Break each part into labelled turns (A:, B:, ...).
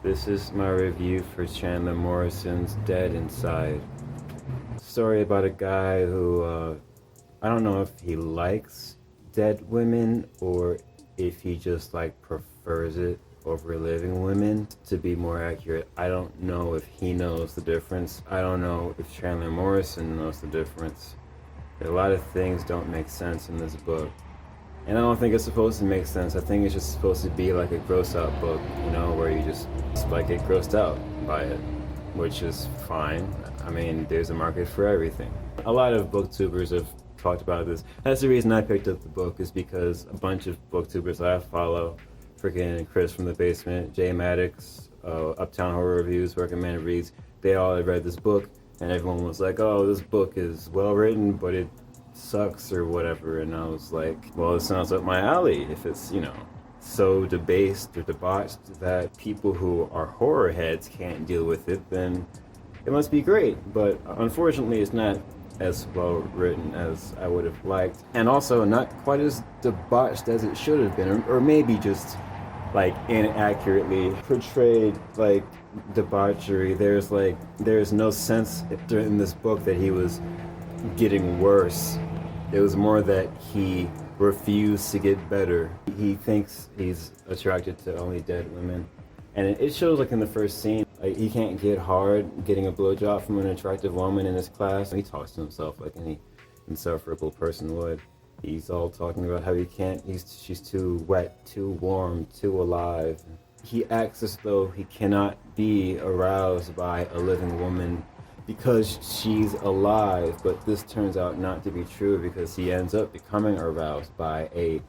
A: This is my review for Chandler Morrison's Dead Inside. Story about a guy who, I don't know if he likes dead women or if he just prefers it over living women. To be more accurate, I don't know if he knows the difference. I don't know if Chandler Morrison knows the difference. A lot of things don't make sense in this book. And I don't think it's supposed to make sense. I think it's just supposed to be like a gross out book, where you just get grossed out by it, which is fine. I mean, there's a market for everything. A lot of booktubers have talked about this. That's the reason I picked up the book, is because a bunch of booktubers I follow, freaking Chris from the Basement, Jay Maddox, Uptown Horror Reviews, Recommended Reads, they all had read this book, and everyone was like, oh, this book is well written, but it sucks or whatever. And I was like, well, it sounds up my alley. If it's, so debased or debauched that people who are horror heads can't deal with it, then it must be great. But unfortunately, it's not as well written as I would have liked, and also not quite as debauched as it should have been, or maybe just inaccurately portrayed debauchery. There's no sense in this book that he was getting worse. It was more that he refused to get better. He thinks he's attracted to only dead women, and it shows in the first scene. He can't get hard getting a blowjob from an attractive woman in his class. He talks to himself like any insufferable person would. He's all talking about how she's too wet, too warm, too alive. He acts as though he cannot be aroused by a living woman because she's alive, but this turns out not to be true, because he ends up becoming aroused by a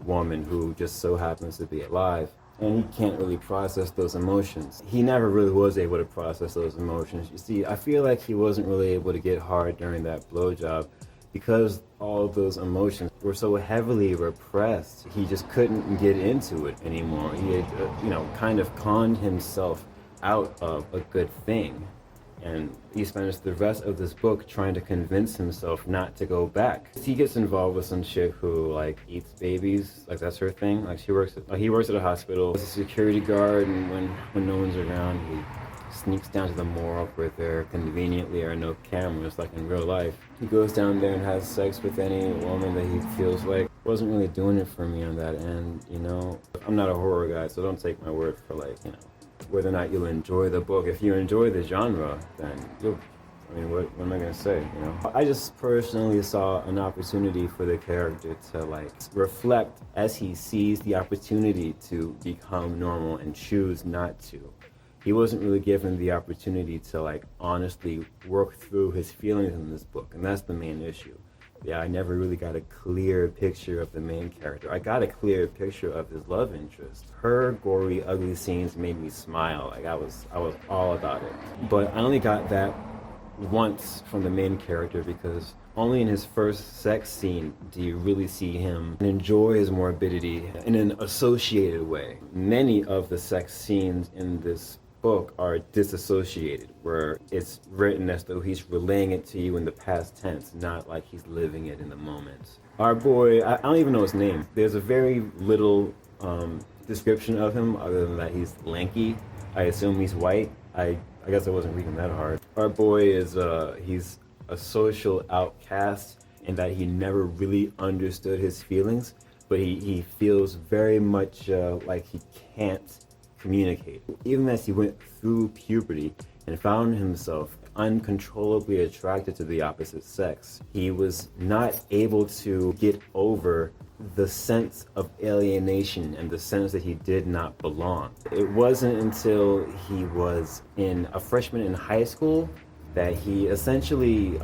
A: woman who just so happens to be alive. And he can't really process those emotions. He never really was able to process those emotions. You see, I feel like he wasn't really able to get hard during that blowjob because all of those emotions were so heavily repressed. He just couldn't get into it anymore. He had, kind of conned himself out of a good thing. And he spends the rest of this book trying to convince himself not to go back. He gets involved with some chick who eats babies, that's her thing. He works at a hospital as a security guard, and when no one's around, he sneaks down to the morgue where there conveniently are no cameras like in real life. He goes down there and has sex with any woman that he feels wasn't really doing it for me on that end, I'm not a horror guy, so don't take my word for whether or not you'll enjoy the book. If you enjoy the genre, then what am I gonna say, I just personally saw an opportunity for the character to reflect as he sees the opportunity to become normal and choose not to. He wasn't really given the opportunity to honestly work through his feelings in this book, and that's the main issue. Yeah, I never really got a clear picture of the main character. I got a clear picture of his love interest. Her gory, ugly scenes made me smile. I was all about it. But I only got that once from the main character, because only in his first sex scene do you really see him enjoy his morbidity in an associated way. Many of the sex scenes in this book are disassociated, where it's written as though he's relaying it to you in the past tense, not like he's living it in the moment. Our boy, I don't even know his name. There's a very little description of him other than that he's lanky. I assume he's white. I guess I wasn't reading that hard. Our boy is he's a social outcast in that he never really understood his feelings, but he feels very much like he can't communicate. Even as he went through puberty and found himself uncontrollably attracted to the opposite sex, he was not able to get over the sense of alienation and the sense that he did not belong. It wasn't until he was a freshman in high school that he essentially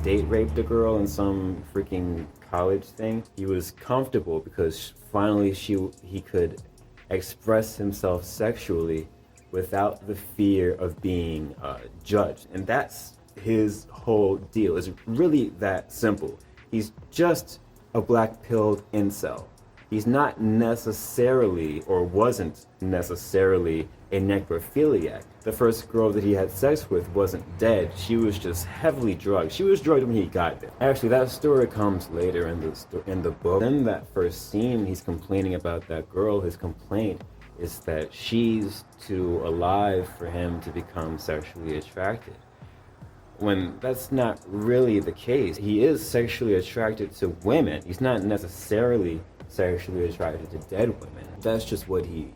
A: date raped a girl in some freaking college thing. He was comfortable because finally he could express himself sexually without the fear of being judged. And that's his whole deal. It's really that simple. He's just a black-pilled incel. He's not necessarily, or wasn't necessarily, a necrophiliac. The first girl that he had sex with wasn't dead. She was just heavily drugged. She was drugged when he got there. Actually, that story comes later in the book. In that first scene, he's complaining about that girl. His complaint is that she's too alive for him to become sexually attracted. When that's not really the case. He is sexually attracted to women. He's not necessarily sexually attracted to dead women. That's just what he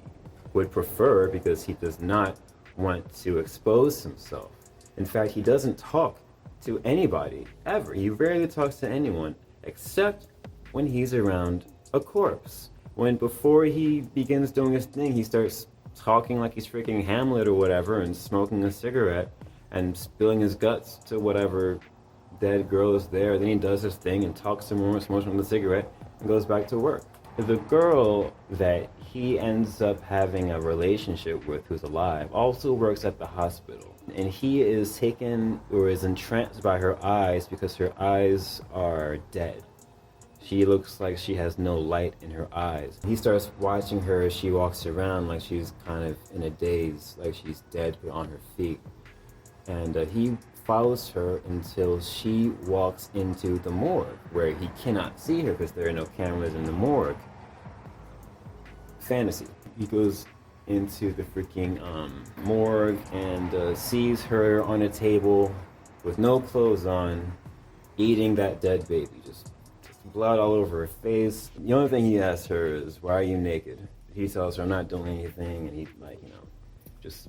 A: would prefer because he does not want to expose himself. In fact, he doesn't talk to anybody ever. He rarely talks to anyone except when he's around a corpse. Before he begins doing his thing, he starts talking like he's freaking Hamlet or whatever and smoking a cigarette and spilling his guts to whatever dead girl is there. Then he does his thing and talks to more, smokes another cigarette, and goes back to work. The girl that he ends up having a relationship with, who's alive, also works at the hospital. And he is taken or is entranced by her eyes because her eyes are dead. She looks like she has no light in her eyes. He starts watching her as she walks around like she's kind of in a daze, like she's dead but on her feet. And he follows her until she walks into the morgue, where he cannot see her because there are no cameras in the morgue. Fantasy. He goes into the freaking morgue and sees her on a table with no clothes on, eating that dead baby. Just blood all over her face. The only thing he asks her is, "Why are you naked?" He tells her, "I'm not doing anything," and he just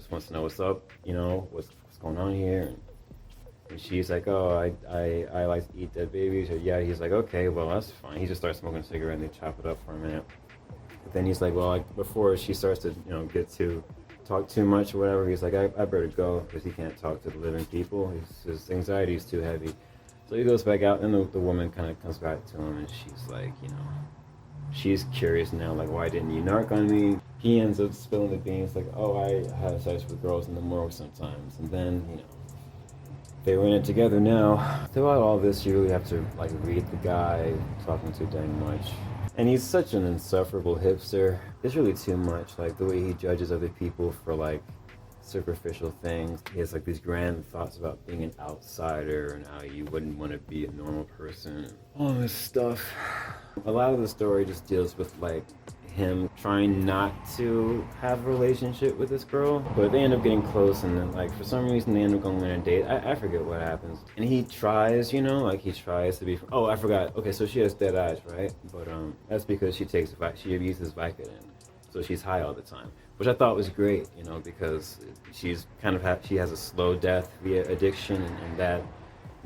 A: wants to know what's up, what's going on here. And she's like, "Oh, I like to eat dead babies." Or, yeah, he's like, "Okay, well, that's fine." He just starts smoking a cigarette and they chop it up for a minute. But then he's like, well, before she starts to, get to talk too much or whatever, he's like, I better go because he can't talk to the living people. His anxiety is too heavy. So he goes back out, and the woman kind of comes back to him, and she's like, she's curious now, like, why didn't you narc on me? He ends up spilling the beans, like, oh, I have sex with girls in the morgue sometimes. And then, they were in it together now. Throughout all this, you really have to, read the guy talking too dang much. And he's such an insufferable hipster. It's really too much, the way he judges other people for, superficial things. He has, these grand thoughts about being an outsider and how you wouldn't want to be a normal person. All this stuff. A lot of the story just deals with, him trying not to have a relationship with this girl, but they end up getting close, and then for some reason they end up going on a date. I forget what happens, and he tries, he tries to be. Oh, I forgot. Okay, so she has dead eyes, right? But that's because she abuses Vicodin, so she's high all the time, which I thought was great, because she's she has a slow death via addiction, and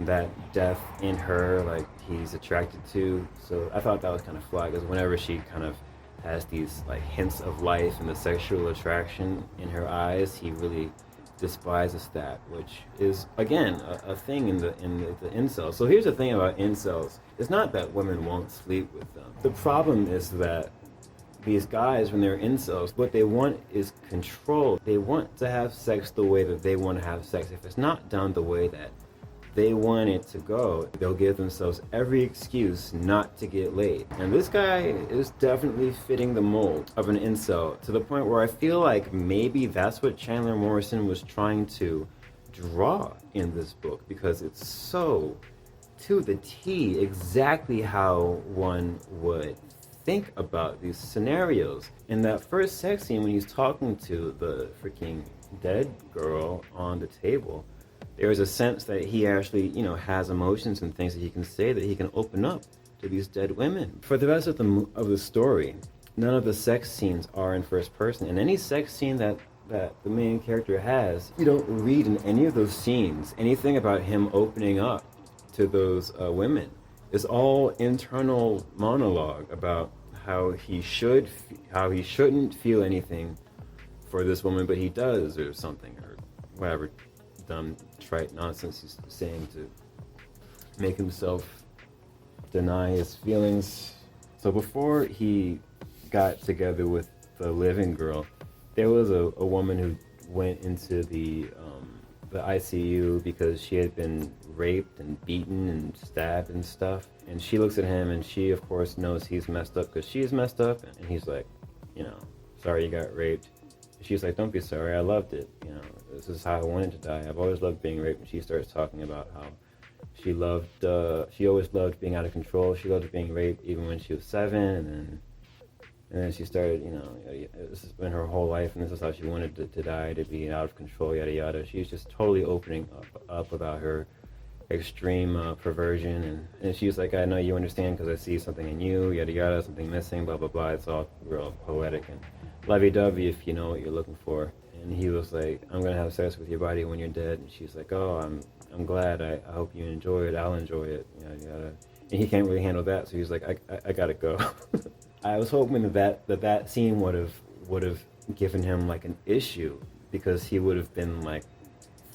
A: that death in her, he's attracted to. So I thought that was kind of fly, because whenever she kind of has these hints of life and the sexual attraction in her eyes, he really despises that, which is again a thing in the incels. So here's the thing about incels: it's not that women won't sleep with them. The problem is that these guys, when they're incels, what they want is control. They want to have sex the way that they want to have sex. If it's not done the way that they want it to go, they'll give themselves every excuse not to get laid. And this guy is definitely fitting the mold of an incel, to the point where I feel like maybe that's what Chandler Morrison was trying to draw in this book, because it's so to the T exactly how one would think about these scenarios. In that first sex scene, when he's talking to the freaking dead girl on the table, there is a sense that he actually, has emotions and things that he can say, that he can open up to these dead women. For the rest of the story, none of the sex scenes are in first person. And any sex scene that the main character has, you don't read in any of those scenes anything about him opening up to those women. It's all internal monologue about how he shouldn't feel anything for this woman, but he does, or something, or whatever dumb, trite nonsense he's saying to make himself deny his feelings. So before he got together with the living girl, there was a woman who went into the ICU because she had been raped and beaten and stabbed and stuff. And she looks at him, and she, of course, knows he's messed up because she's messed up. And he's like, sorry you got raped. She's like, don't be sorry, I loved it. This is how I wanted to die. I've always loved being raped. And she starts talking about how she always loved being out of control. She loved being raped even when she was 7. And then And then she started, this has been her whole life, and this is how she wanted to die, to be out of control, yada yada. She's just totally opening up about her extreme perversion, and she's like, I know you understand because I see something in you, yada yada, something missing, blah blah blah. It's all real poetic and lovey-dovey if you know what you're looking for. And he was like, I'm gonna have sex with your body when you're dead. And she's like, oh, I'm glad. I hope you enjoy it. I'll enjoy it. Yada yada. And he can't really handle that, so he's like, I gotta go. I was hoping that scene would have given him like an issue, because he would have been like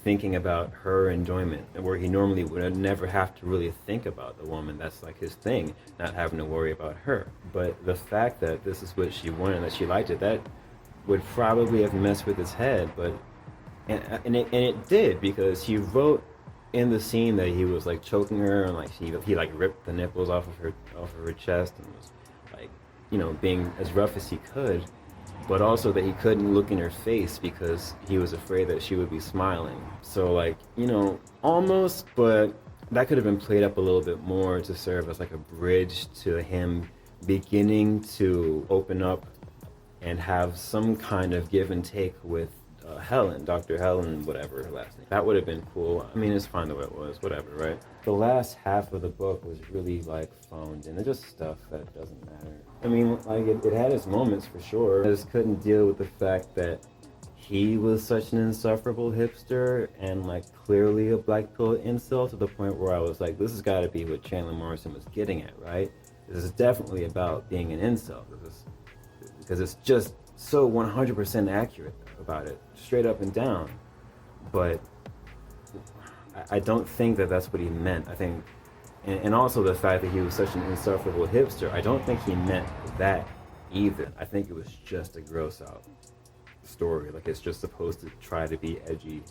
A: thinking about her enjoyment, where he normally would never have to really think about the woman. That's like his thing, not having to worry about her. But the fact that this is what she wanted, that she liked it, that would probably have messed with his head. But and it did, because he wrote in the scene that he was like choking her, and like he like ripped the nipples off of her chest, and was like, being as rough as he could, but also that he couldn't look in her face because he was afraid that she would be smiling. So like, almost, but that could have been played up a little bit more to serve as like a bridge to him beginning to open up and have some kind of give and take with Helen, Dr. Helen, whatever her last name. That would have been cool. I mean, it's fine the way it was, whatever, right? The last half of the book was really like phoned in. It's just stuff that doesn't matter. I mean, like it had its moments for sure. I just couldn't deal with the fact that he was such an insufferable hipster and like clearly a black pill incel, to the point where I was like, this has got to be what Chandler Morrison was getting at, right? This is definitely about being an incel. Because it's just so 100% accurate about it, straight up and down. But I don't think that that's what he meant. I think, and also the fact that he was such an insufferable hipster, I don't think he meant that either. I think it was just a gross out story. Like, it's just supposed to try to be edgy,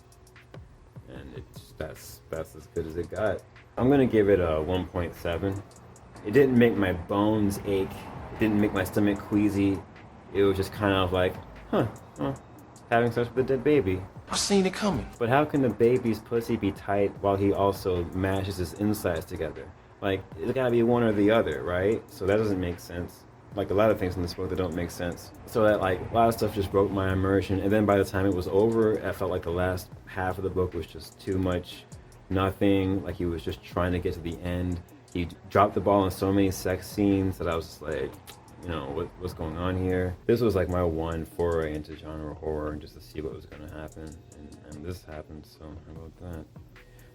A: and that's as good as it got. I'm gonna give it a 1.7. It didn't make my bones ache. It didn't make my stomach queasy. It was just kind of like, having sex with a dead baby.
B: I seen it coming.
A: But how can the baby's pussy be tight while he also mashes his insides together? Like, it's gotta be one or the other, right? So that doesn't make sense. Like a lot of things in this book that don't make sense. So that, like, a lot of stuff just broke my immersion. And then by the time it was over, I felt like the last half of the book was just too much nothing. Like, he was just trying to get to the end. He dropped the ball in so many sex scenes that I was just like, what's going on here? This was like my one foray into genre horror, and just to see what was going to happen, and this happened, so how about that?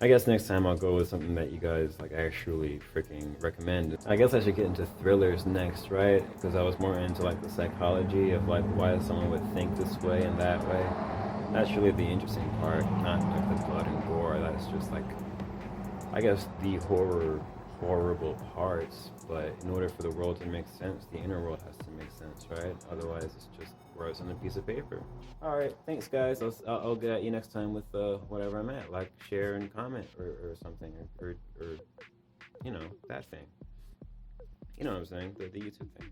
A: I guess next time I'll go with something that you guys like actually freaking recommend. I guess I should get into thrillers next, right? Because I was more into like the psychology of like why someone would think this way and that way. That's really the interesting part, not like the blood and gore. That's just like, I guess, the horrible parts. But in order for the world to make sense, the inner world has to make sense, right? Otherwise, it's just words on a piece of paper. All right, thanks, guys. I'll get at you next time with whatever I'm at. Like, share, and comment, or something, or that thing. You know what I'm saying? The YouTube thing.